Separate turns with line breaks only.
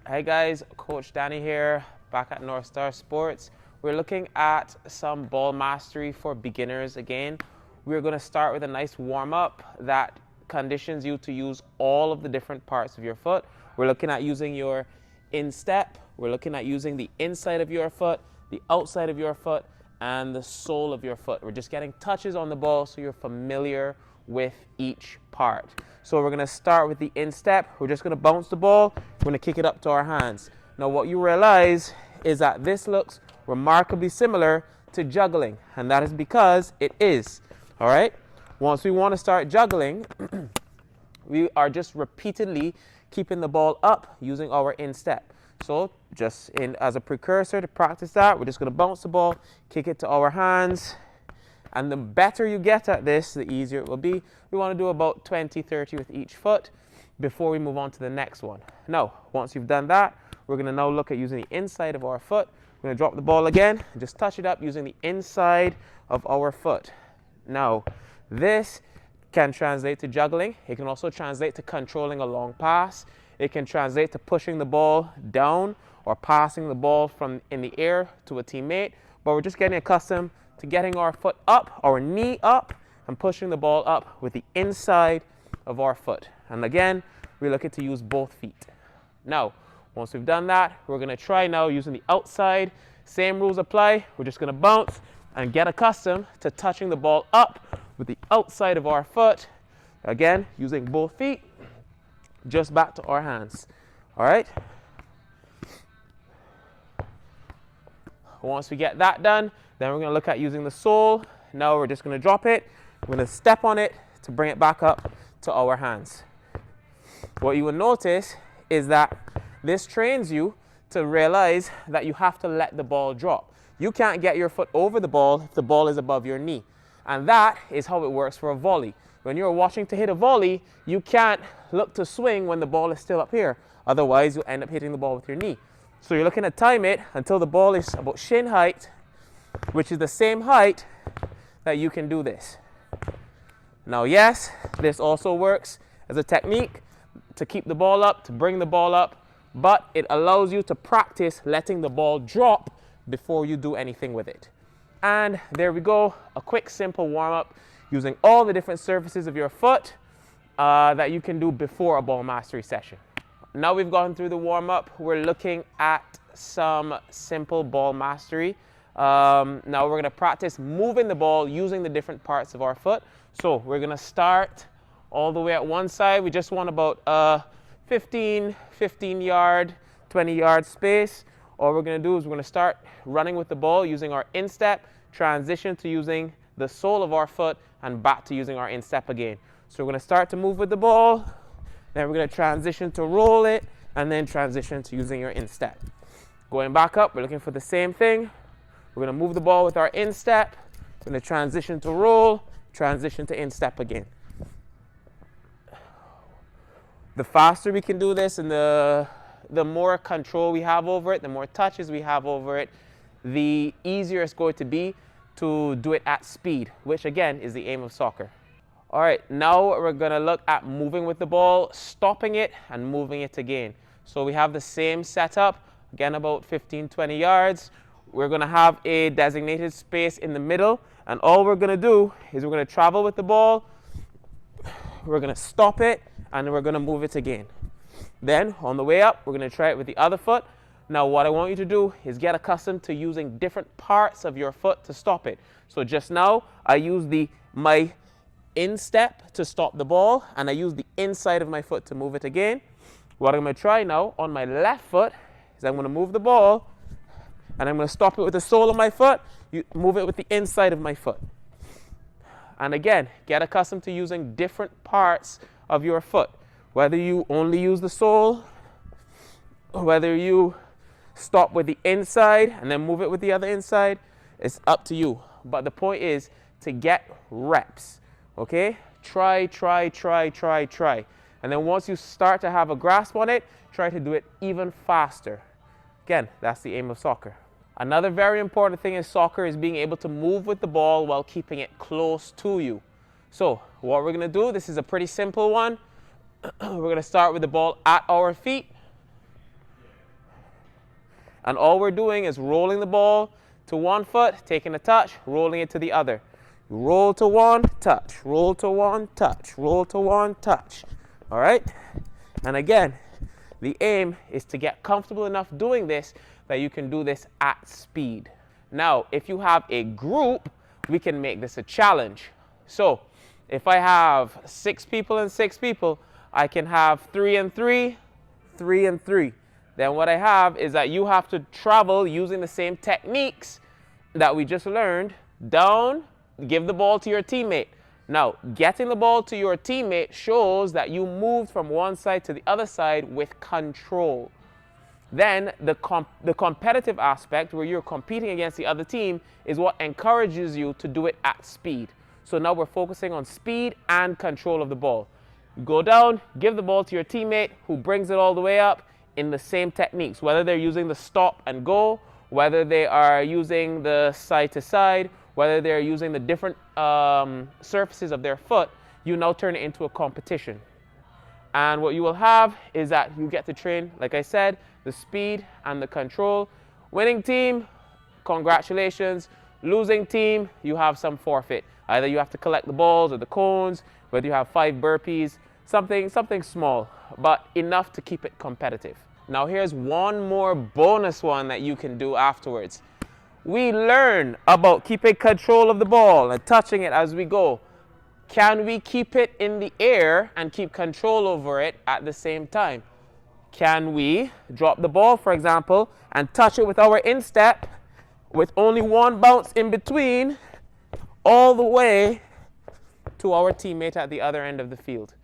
Hey guys, Coach Danny here, back at North Star Sports. We're looking at some ball mastery for beginners again. We're going to start with a nice warm-up that conditions you to use all of the different parts of your foot. We're looking at using your instep. We're looking at using the inside of your foot, the outside of your foot, and the sole of your foot. We're just getting touches on the ball so you're familiar with each part. So we're going to start with the instep. We're just going to bounce the ball. We're going to kick it up to our hands. Now what you realize is that this looks remarkably similar to juggling, and that is because it is. All right? Once we want to start juggling, we are just repeatedly keeping the ball up using our instep. So just as a precursor to practice that, we're just going to bounce the ball, kick it to our hands. And the better you get at this, the easier it will be. We want to do about 20, 30 with each foot before we move on to the next one. Now, once you've done that, we're going to now look at using the inside of our foot. We're going to drop the ball again and just touch it up using the inside of our foot. Now, this can translate to juggling. It can also translate to controlling a long pass. It can translate to pushing the ball down or passing the ball from in the air to a teammate. But we're just getting accustomed to getting our foot up, our knee up, and pushing the ball up with the inside of our foot. And again, we're looking to use both feet. Now, once we've done that, we're going to try now using the outside. Same rules apply. We're just going to bounce and get accustomed to touching the ball up with the outside of our foot. Again, using both feet, just back to our hands. All right? Once we get that done, then we're going to look at using the sole. Now we're just going to drop it. We're going to step on it to bring it back up to our hands. What you will notice is that this trains you to realize that you have to let the ball drop. You can't get your foot over the ball if the ball is above your knee. And that is how it works for a volley. When you're watching to hit a volley, you can't look to swing when the ball is still up here. Otherwise, you'll end up hitting the ball with your knee. So you're looking to time it until the ball is about shin height, which is the same height that you can do this. Now, yes, this also works as a technique to keep the ball up, to bring the ball up, but it allows you to practice letting the ball drop before you do anything with it. And there we go, a quick, simple warm-up using all the different surfaces of your foot that you can do before a ball mastery session. Now we've gone through the warm-up, we're looking at some simple ball mastery. Now we're going to practice moving the ball using the different parts of our foot. So we're going to start all the way at one side. We just want about 15 yard, 20 yard space. All we're going to do is we're going to start running with the ball using our instep, transition to using the sole of our foot, and back to using our instep again. So we're going to start to move with the ball, then we're going to transition to roll it, and then transition to using your instep. Going back up, we're looking for the same thing. We're going to move the ball with our instep. We're going to transition to roll, transition to instep again. The faster we can do this and the more control we have over it, the more touches we have over it, the easier it's going to be to do it at speed, which again is the aim of soccer. All right, now we're going to look at moving with the ball, stopping it, and moving it again. So we have the same setup, again about 15, 20 yards. We're going to have a designated space in the middle, and all we're going to do is we're going to travel with the ball, we're going to stop it, and we're going to move it again. Then on the way up, we're going to try it with the other foot. Now what I want you to do is get accustomed to using different parts of your foot to stop it. So just now, I used my instep to stop the ball, and I used the inside of my foot to move it again. What I'm going to try now on my left foot is I'm going to move the ball, and I'm going to stop it with the sole of my foot, move it with the inside of my foot. And again, get accustomed to using different parts of your foot. Whether you only use the sole, whether you stop with the inside and then move it with the other inside, it's up to you. But the point is to get reps, okay? Try. And then once you start to have a grasp on it, try to do it even faster. Again, that's the aim of soccer. Another very important thing in soccer is being able to move with the ball while keeping it close to you. So what we're going to do, this is a pretty simple one. We're going to start with the ball at our feet. And all we're doing is rolling the ball to one foot, taking a touch, rolling it to the other. Roll to one, touch, roll to one, touch, roll to one, touch. All right? And again, the aim is to get comfortable enough doing this that you can do this at speed. Now, if you have a group, we can make this a challenge. So, if I have 6 people and 6 people, I can have 3 and 3, 3 and 3. Then what I have is that you have to travel using the same techniques that we just learned. Down, give the ball to your teammate. Now, getting the ball to your teammate shows that you moved from one side to the other side with control. Then the competitive aspect, where you're competing against the other team, is what encourages you to do it at speed. So now we're focusing on speed and control of the ball. You go down, give the ball to your teammate who brings it all the way up in the same techniques, whether they're using the stop and go, whether they are using the side to side, whether they're using the different surfaces of their foot. You now turn it into a competition. And what you will have is that you get to train, like I said, the speed and the control. Winning team, congratulations. Losing team, you have some forfeit. Either you have to collect the balls or the cones, whether you have 5 burpees, something small, but enough to keep it competitive. Now here's one more bonus one that you can do afterwards. We learn about keeping control of the ball and touching it as we go. Can we keep it in the air and keep control over it at the same time? Can we drop the ball, for example, and touch it with our instep with only one bounce in between all the way to our teammate at the other end of the field?